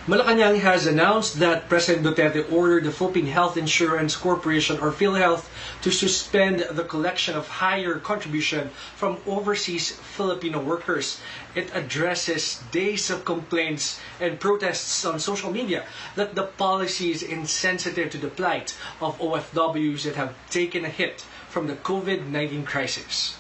Malacanang has announced that President Duterte ordered the Philippine Health Insurance Corporation or PhilHealth to suspend the collection of higher contribution from overseas Filipino workers. It addresses days of complaints and protests on social media that the policy is insensitive to the plight of OFWs that have taken a hit from the COVID-19 crisis.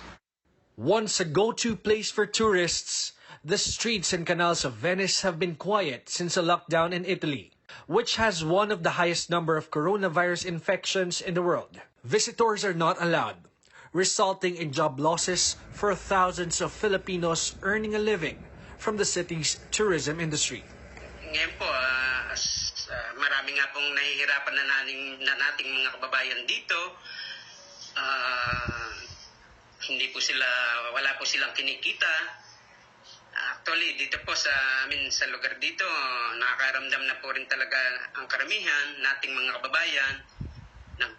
Once a go-to place for tourists, the streets and canals of Venice have been quiet since a lockdown in Italy, which has one of the highest number of coronavirus infections in the world. Visitors are not allowed, resulting in job losses for thousands of Filipinos earning a living from the city's tourism industry. Ngayon po, marami nga pong nahihirapan na nating mga kababayan dito. Wala po silang kinikita. Actually, dito po sa lugar dito, nakakaramdam na po rin talaga ang karamihan nating mga kababayan ng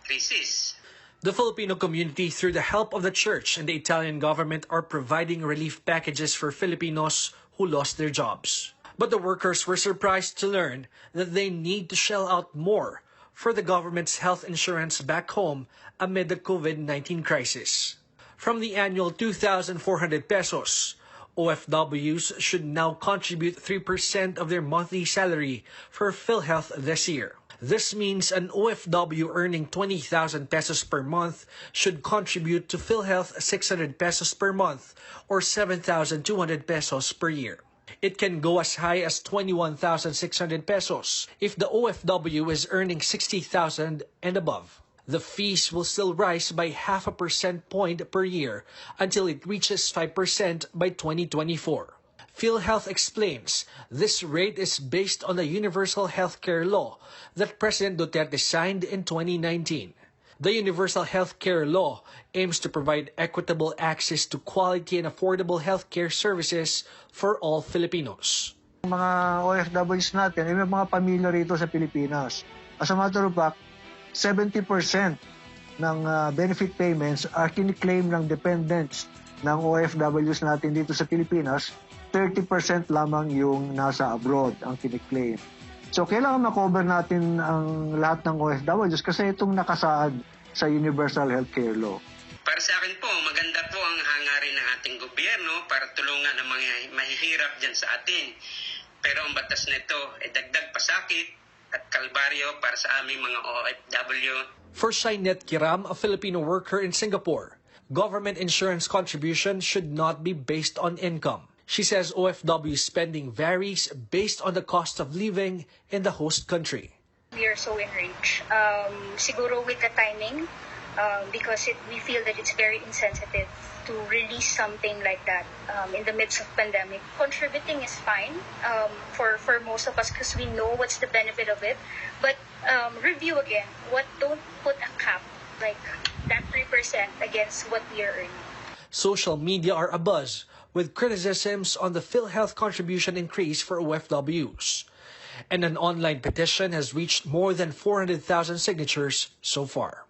krisis. The Filipino community, through the help of the church and the Italian government, are providing relief packages for Filipinos who lost their jobs. But the workers were surprised to learn that they need to shell out more for the government's health insurance back home amid the COVID-19 crisis. From the annual 2,400 pesos, OFWs should now contribute 3% of their monthly salary for PhilHealth this year. This means an OFW earning 20,000 pesos per month should contribute to PhilHealth 600 pesos per month or 7,200 pesos per year. It can go as high as 21,600 pesos if the OFW is earning 60,000 and above. The fees will still rise by 0.5% point per year until it reaches 5% by 2024. PhilHealth explains this rate is based on the Universal Healthcare Law that President Duterte signed in 2019. The Universal Healthcare Law aims to provide equitable access to quality and affordable healthcare services for all Filipinos. Mga OFWs natin, may mga pamilya rito sa Pilipinas. As a matter of fact, 70% ng benefit payments are kiniklaim ng dependents ng OFWs natin dito sa Pilipinas. 30% lamang yung nasa abroad ang kiniklaim. So kailangan makover natin ang lahat ng OFWs kasi itong nakasaad sa Universal Healthcare Law. Para sa akin po, maganda po ang hangarin ng ating gobyerno para tulungan ang mga mahihirap dyan sa atin. Pero ang batas nito ay dagdag pasakit at kalbaryo para sa aming mga OFW. For Shainet Kiram, a Filipino worker in Singapore, government insurance contribution should not be based on income. She says OFW spending varies based on the cost of living in the host country. We are so enraged. Siguro with the timing, because we feel that it's very insensitive to release something like that in the midst of pandemic. Contributing is fine for most of us because we know what's the benefit of it. But review again. Don't put a cap like that 3% against what we are earning. Social media are abuzz with criticisms on the PhilHealth contribution increase for OFWs. And an online petition has reached more than 400,000 signatures so far.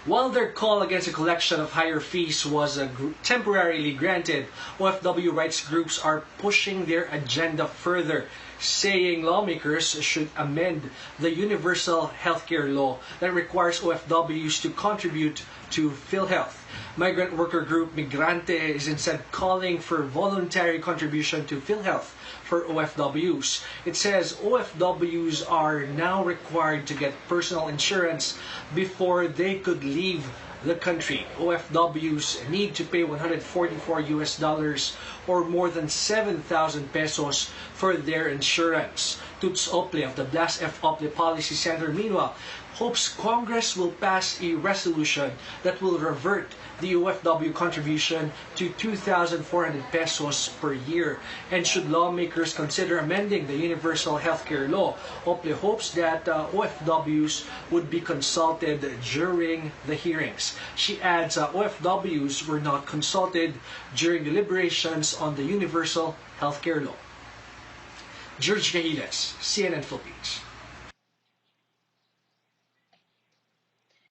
While their call against the collection of higher fees was temporarily granted, OFW rights groups are pushing their agenda further, saying lawmakers should amend the Universal Healthcare Law that requires OFWs to contribute to PhilHealth. Migrant worker group Migrante is instead calling for voluntary contribution to PhilHealth for OFWs. It says OFWs are now required to get personal insurance before they could leave the country. OFWs need to pay $144 or more than 7,000 pesos for their insurance. Tuts Ople of the Blas F. Ople Policy Center, meanwhile, hopes Congress will pass a resolution that will revert the OFW contribution to 2,400 pesos per year. And should lawmakers consider amending the Universal Healthcare Law, Ople hopes that OFWs would be consulted during the hearings. She adds OFWs were not consulted during deliberations on the Universal Healthcare Law. George Cahiles, CNN Philippines.